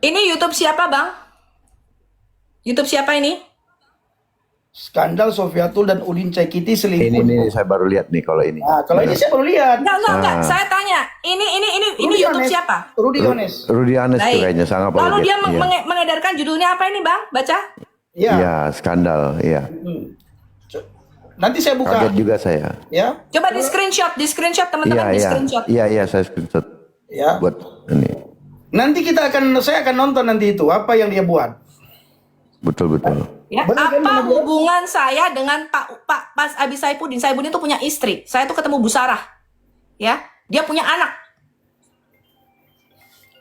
Ini YouTube siapa, Bang? YouTube siapa ini? Skandal Sofiatul dan Udin Cekiti selingkuh. Ini saya baru lihat nih kalau ini. Nah, kalau ini saya baru lihat. Enggak. Saya tanya. Ini YouTube Yohanes. siapa? Rudy Yohanes. Rudy Yohanes tuh Baik. kayaknya sangat baru Lalu dia lihat. mengedarkan judulnya apa ini, Bang? Baca. Ya. Iya, skandal, iya. Nanti saya buka. Kaget juga saya. Ya. Coba di screenshot teman-teman, di screenshot. Iya, saya screenshot Ya. buat ini. Nanti saya akan nonton nanti itu apa yang dia buat. Betul. Ya, Benar kan, apa benar. hubungan saya dengan Pak Abi Saifuddin? Saifuddin itu punya istri. Saya tuh ketemu Bu Sarah. Ya, dia punya anak.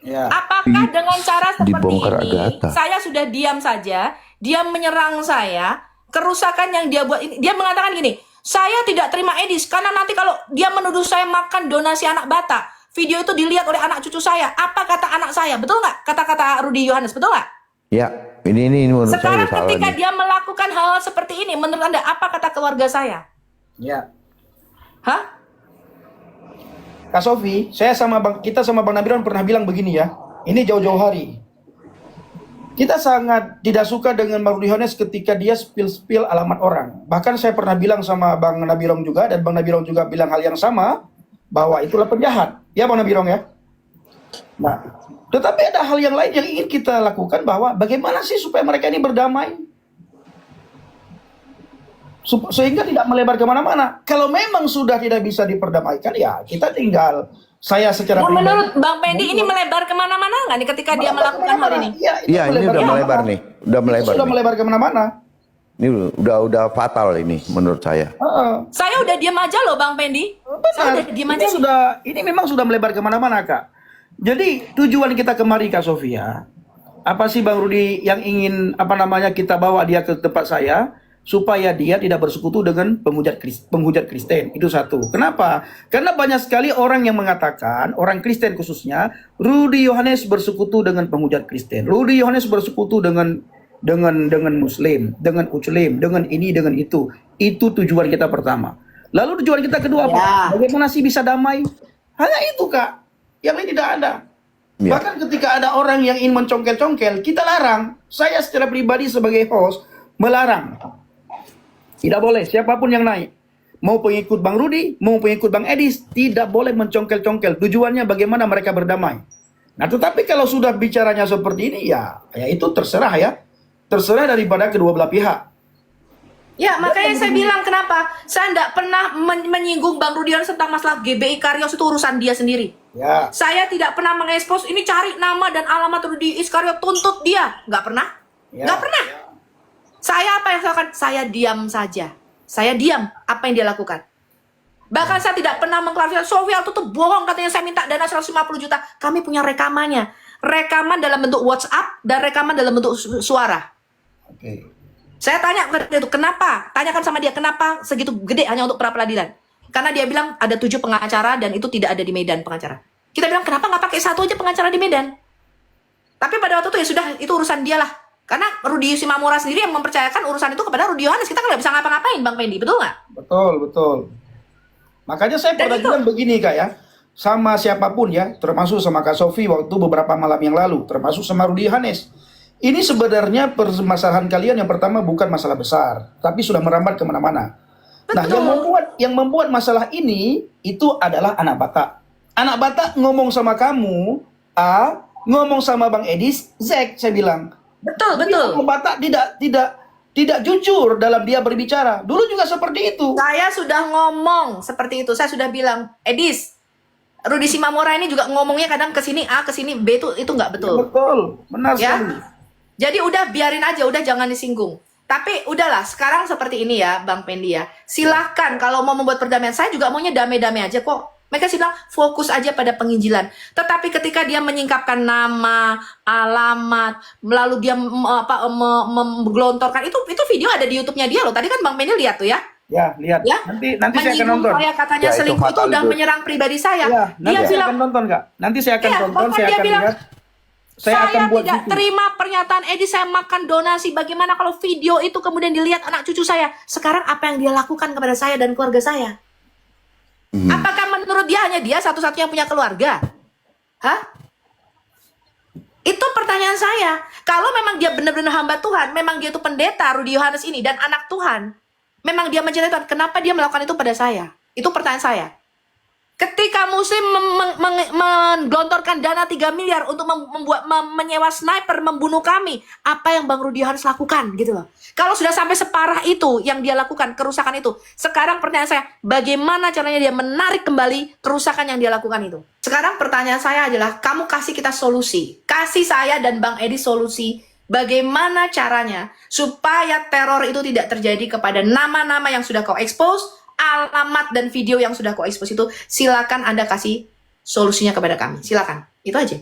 Ya. Apakah dengan cara seperti Dibongkar ini Agatha. saya sudah diam saja, dia menyerang saya, kerusakan yang dia buat ini, dia mengatakan gini, saya tidak terima Edis karena nanti kalau dia menuduh saya makan donasi anak bata, video itu dilihat oleh anak cucu saya, apa kata anak saya, betul nggak? Kata-kata Rudy Yohanes, betul nggak? Ya, ini menurut Sekarang saya salah ketika nih. dia melakukan hal seperti ini, menurut Anda apa kata keluarga saya? Ya. Hah? Kak Sofi, kita sama Bang Nabiron pernah bilang begini ya. Ini jauh-jauh hari. Kita sangat tidak suka dengan Bang Rudy Yohanes ketika dia spill alamat orang. Bahkan saya pernah bilang sama Bang Nabirong juga, dan Bang Nabirong juga bilang hal yang sama, bahwa itulah penjahat. Ya Bang Nabirong ya? Nah, tetapi ada hal yang lain yang ingin kita lakukan, bahwa bagaimana sih supaya mereka ini berdamai? Sehingga tidak melebar kemana-mana. Kalau memang sudah tidak bisa diperdamaikan, ya kita tinggal, saya secara Nah, pribadi. menurut Bang Pendi ini melebar kemana-mana nggak nih ketika dia melakukan hal ini? Iya, ini udah melebar nih. Udah melebar Sudah nih. melebar kemana-mana. Ini udah fatal ini menurut saya. Saya udah diam aja loh Bang Pendi. Saya udah diam aja. Ini memang sudah melebar kemana-mana, Kak. Jadi tujuan kita kemari, Kak Sofia, apa sih Bang Rudy yang ingin kita bawa dia ke tempat saya, supaya dia tidak bersekutu dengan penghujat Kristen. Itu satu. Kenapa? Karena banyak sekali orang yang mengatakan, orang Kristen khususnya, Rudy Yohanes bersekutu dengan penghujat Kristen. Rudy Yohanes bersekutu dengan Muslim, dengan Uclim, dengan ini, dengan itu. Itu tujuan kita pertama. Lalu tujuan kita kedua apa? Bagaimana sih bisa damai? Hanya itu, Kak. Yang lain tidak ada. Ya. Bahkan ketika ada orang yang ingin mencongkel-congkel, kita larang. Saya secara pribadi sebagai host melarang. Tidak boleh siapapun yang naik. Mau pengikut Bang Rudy, mau pengikut Bang Edis, tidak boleh mencongkel-congkel. Tujuannya bagaimana mereka berdamai. Nah, tetapi kalau sudah bicaranya seperti ini, ya itu terserah ya. Terserah daripada kedua belah pihak. Ya, makanya saya bilang kenapa saya tidak pernah menyinggung Bang Rudy Yohanes tentang masalah GBI Karyos, itu urusan dia sendiri. Ya. Saya tidak pernah mengekspos ini, cari nama dan alamat Rudy Iskariot, tuntut dia. Nggak pernah. Ya. Nggak pernah. Saya apa yang saya lakukan? Saya diam saja. Saya diam apa yang dia lakukan. Bahkan saya tidak pernah mengklarifikasi, Sofia itu tuh bohong, katanya saya minta dana 150 juta. Kami punya rekamannya. Rekaman dalam bentuk WhatsApp dan rekaman dalam bentuk suara. Oke. Saya tanya itu kenapa? Tanyakan sama dia kenapa segitu gede hanya untuk pra peradilan. Karena dia bilang ada 7 pengacara dan itu tidak ada di Medan pengacara. Kita bilang kenapa nggak pakai 1 aja pengacara di Medan? Tapi pada waktu itu ya sudah, itu urusan dia lah. Karena Rudy Simamora sendiri yang mempercayakan urusan itu kepada Rudy Yohanes. Kita kan nggak bisa ngapa-ngapain, Bang Pendi, betul nggak? Betul. Makanya saya pernah bilang begini, Kak ya. Sama siapapun ya, termasuk sama Kak Sofi waktu beberapa malam yang lalu, termasuk sama Rudy Yohanes. Ini sebenarnya permasalahan kalian yang pertama bukan masalah besar, tapi sudah merambat kemana-mana. Nah, yang membuat masalah ini itu adalah anak Batak. Anak Batak ngomong sama kamu A, ngomong sama Bang Edis Z, saya bilang. Betul. Anak Batak tidak jujur dalam dia berbicara. Dulu juga seperti itu. Saya sudah ngomong seperti itu. Saya sudah bilang, Edis, Rudy Simamora ini juga ngomongnya kadang ke sini A, ke sini B, itu nggak betul. Ya, betul, benar Ya. sekali. Jadi udah biarin aja, udah jangan disinggung. Tapi udahlah, sekarang seperti ini ya, Bang Pendi ya. Silahkan kalau mau membuat perdamaian. Saya juga maunya damai-damai aja kok. Mereka sih bilang fokus aja pada penginjilan. Tetapi ketika dia menyingkapkan nama, alamat, lalu dia menggelontorkan itu video ada di YouTube-nya dia loh. Tadi kan Bang Pendi lihat tuh ya. Ya, lihat. Ya? Nanti saya akan Menyinggung nonton. saya katanya Ya, itu selingkuh itu fatal udah itu. menyerang pribadi saya. Ya, nanti Dia saya bilang akan nonton, Kak. Nanti saya akan Iya, tonton, bahkan saya dia akan bilang, lihat. Saya saya akan buat tidak video. terima pernyataan Edi, saya makan donasi. Bagaimana kalau video itu kemudian dilihat anak cucu saya? Sekarang apa yang dia lakukan kepada saya dan keluarga saya? Apakah menurut dia hanya dia satu-satunya yang punya keluarga? Hah? Itu pertanyaan saya. Kalau memang dia benar-benar hamba Tuhan, memang dia itu pendeta Rudi Yohanes ini dan anak Tuhan, memang dia mencintai Tuhan, kenapa dia melakukan itu pada saya? Itu pertanyaan saya. Ketika Muslim menggelontorkan dana 3 miliar untuk menyewa sniper membunuh kami, apa yang Bang Rudi Yohanes lakukan gitu loh. Kalau sudah sampai separah itu yang dia lakukan, kerusakan itu. Sekarang pertanyaan saya, bagaimana caranya dia menarik kembali kerusakan yang dia lakukan itu? Sekarang pertanyaan saya adalah, kamu kasih kita solusi. Kasih saya dan Bang Edi solusi. Bagaimana caranya supaya teror itu tidak terjadi kepada nama-nama yang sudah kau expose, alamat dan video yang sudah kau expose itu, silakan Anda kasih solusinya kepada kami. Silakan. Itu aja.